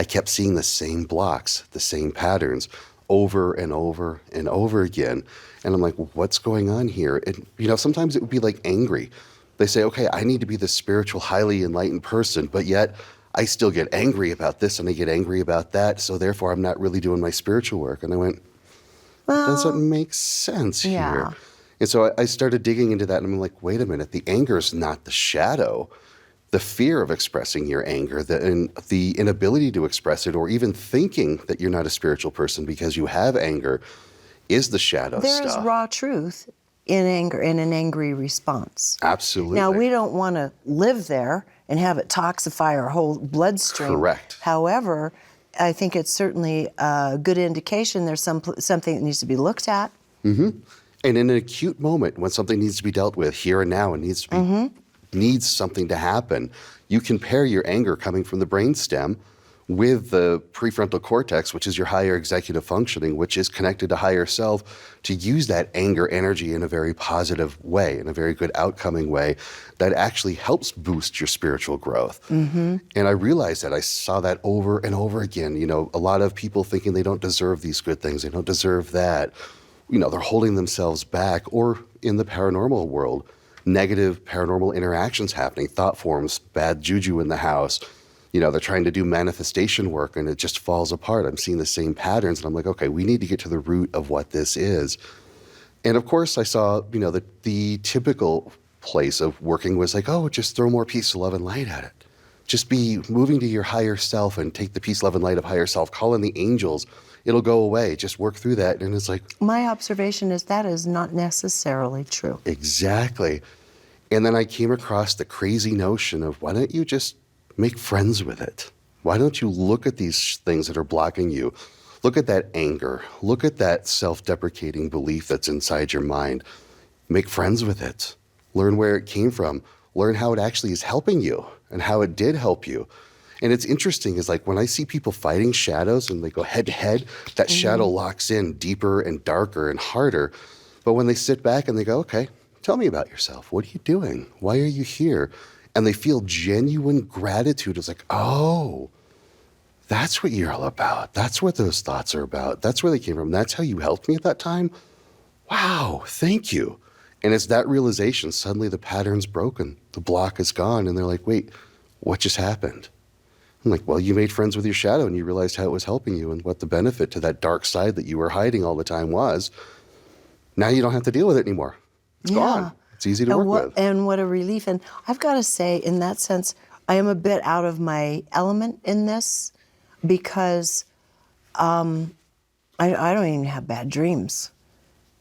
kept seeing the same blocks, the same patterns over and over and over again. And I'm like, what's going on here? And, sometimes it would be like angry. They say, okay, I need to be this spiritual, highly enlightened person, but yet I still get angry about this and I get angry about that. So therefore, I'm not really doing my spiritual work. And I went, that doesn't make sense here. And so I started digging into that and I'm like, wait a minute, the anger is not the shadow. The fear of expressing your anger, the inability to express it, or even thinking that you're not a spiritual person because you have anger is the shadow stuff. There is raw truth in anger, in an angry response. Absolutely. Now, we don't want to live there and have it toxify our whole bloodstream. Correct. However, I think it's certainly a good indication there's something that needs to be looked at. Mm-hmm. And in an acute moment, when something needs to be dealt with here and now and needs to be needs something to happen, you can pair your anger coming from the brainstem with the prefrontal cortex, which is your higher executive functioning, which is connected to higher self, to use that anger energy in a very positive way, in a very good outcoming way that actually helps boost your spiritual growth. And I realized that I saw that over and over again. A lot of people thinking they don't deserve these good things, they don't deserve that. They're holding themselves back, or in the paranormal world, negative paranormal interactions happening, thought forms, bad juju in the house. They're trying to do manifestation work and it just falls apart. I'm seeing the same patterns and I'm like, okay, we need to get to the root of what this is. And of course I saw, the typical place of working was like, oh, just throw more peace, love, and light at it. Just be moving to your higher self and take the peace, love, and light of higher self, call in the angels. It'll go away. Just work through that. And it's like, my observation is that is not necessarily true. Exactly. And then I came across the crazy notion of, why don't you just make friends with it? Why don't you look at these things that are blocking you? Look at that anger. Look at that self-deprecating belief that's inside your mind. Make friends with it. Learn where it came from. Learn how it actually is helping you and how it did help you. And it's interesting is like when I see people fighting shadows and they go head to head, that shadow locks in deeper and darker and harder. But when they sit back and they go, okay, tell me about yourself. What are you doing? Why are you here? And they feel genuine gratitude. It's like, oh, that's what you're all about. That's what those thoughts are about. That's where they came from. That's how you helped me at that time. Wow, thank you. And it's that realization, suddenly the pattern's broken. The block is gone. And they're like, wait, what just happened? I'm like, well, you made friends with your shadow and you realized how it was helping you and what the benefit to that dark side that you were hiding all the time was. Now you don't have to deal with it anymore. It's gone. It's easy to work with. And what a relief. And I've got to say, in that sense, I am a bit out of my element in this because I don't even have bad dreams.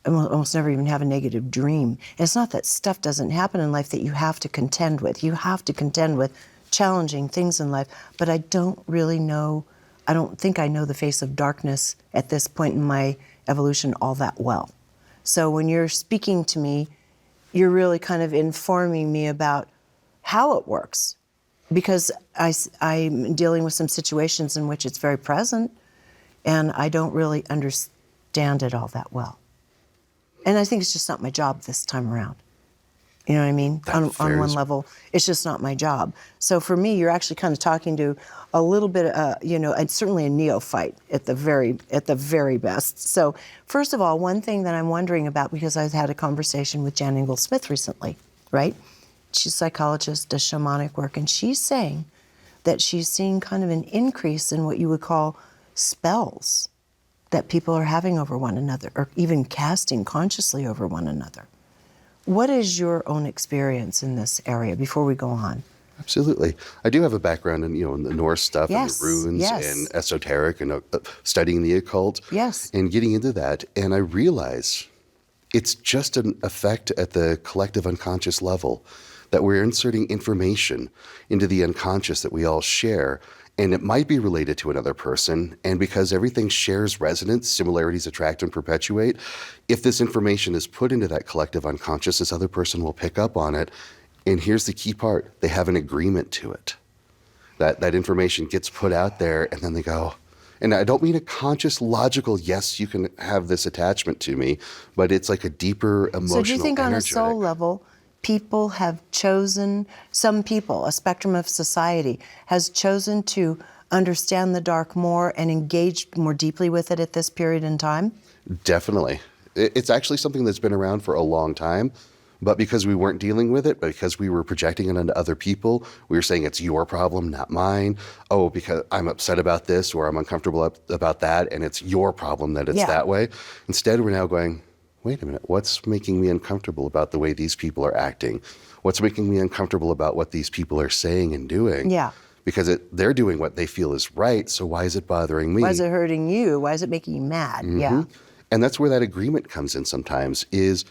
I almost never even have a negative dream. And it's not that stuff doesn't happen in life that you have to contend with. You have to contend with challenging things in life, but I don't really know, I don't think I know the face of darkness at this point in my evolution all that well. So when you're speaking to me, you're really kind of informing me about how it works, because I'm dealing with some situations in which it's very present, and I don't really understand it all that well. And I think it's just not my job this time around. You know what I mean? On one level, it's just not my job. So for me, you're actually kind of talking to a little bit, and certainly a neophyte at the very best. So first of all, one thing that I'm wondering about, because I've had a conversation with Jan Ingalls Smith recently, right? She's a psychologist, does shamanic work, and she's saying that she's seeing kind of an increase in what you would call spells that people are having over one another, or even casting consciously over one another. What is your own experience in this area before we go on? Absolutely. I do have a background in, in the Norse stuff and the runes and esoteric and studying the occult and getting into that. And I realize it's just an effect at the collective unconscious level that we're inserting information into the unconscious that we all share. And it might be related to another person. And because everything shares resonance, similarities attract and perpetuate, if this information is put into that collective unconscious, this other person will pick up on it. And here's the key part. They have an agreement to it. That information gets put out there and then they go, and I don't mean a conscious, logical, yes, you can have this attachment to me, but it's like a deeper emotional, So do you think energetic. On a soul level, some people, a spectrum of society, has chosen to understand the dark more and engage more deeply with it at this period in time? Definitely. It's actually something that's been around for a long time, but because we weren't dealing with it, because we were projecting it onto other people, we were saying it's your problem, not mine. Oh, because I'm upset about this or I'm uncomfortable about that, and it's your problem that it's that way. Instead, we're now going, wait a minute, what's making me uncomfortable about the way these people are acting? What's making me uncomfortable about what these people are saying and doing? Yeah. Because they're doing what they feel is right, so why is it bothering me? Why is it hurting you? Why is it making you mad? Yeah. And that's where that agreement comes in sometimes is,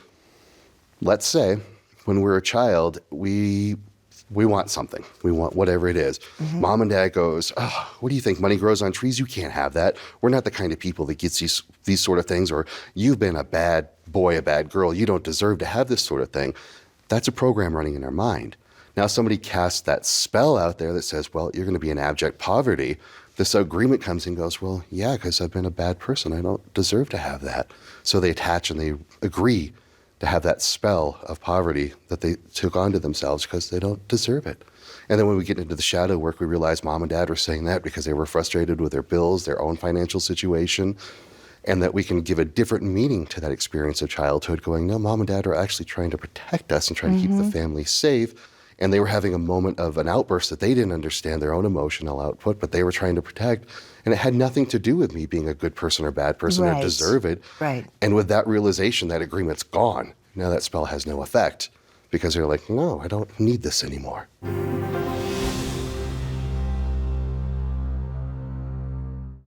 let's say, when we're a child, we want something. We want whatever it is. Mom and dad goes, oh, what do you think? Money grows on trees? You can't have that. We're not the kind of people that gets these sort of things. Or you've been a bad boy, a bad girl. You don't deserve to have this sort of thing. That's a program running in our mind. Now somebody casts that spell out there that says, well, you're going to be in abject poverty. This agreement comes and goes, well, yeah, because I've been a bad person. I don't deserve to have that. So they attach and they agree to have that spell of poverty that they took onto themselves because they don't deserve it. And then when we get into the shadow work, we realize mom and dad were saying that because they were frustrated with their bills, their own financial situation, and that we can give a different meaning to that experience of childhood, going, no, mom and dad are actually trying to protect us and trying to keep the family safe. And they were having a moment of an outburst that they didn't understand their own emotional output, but they were trying to protect. And it had nothing to do with me being a good person or bad person or deserve it. Right. And with that realization, that agreement's gone. Now that spell has no effect because they're like, no, I don't need this anymore.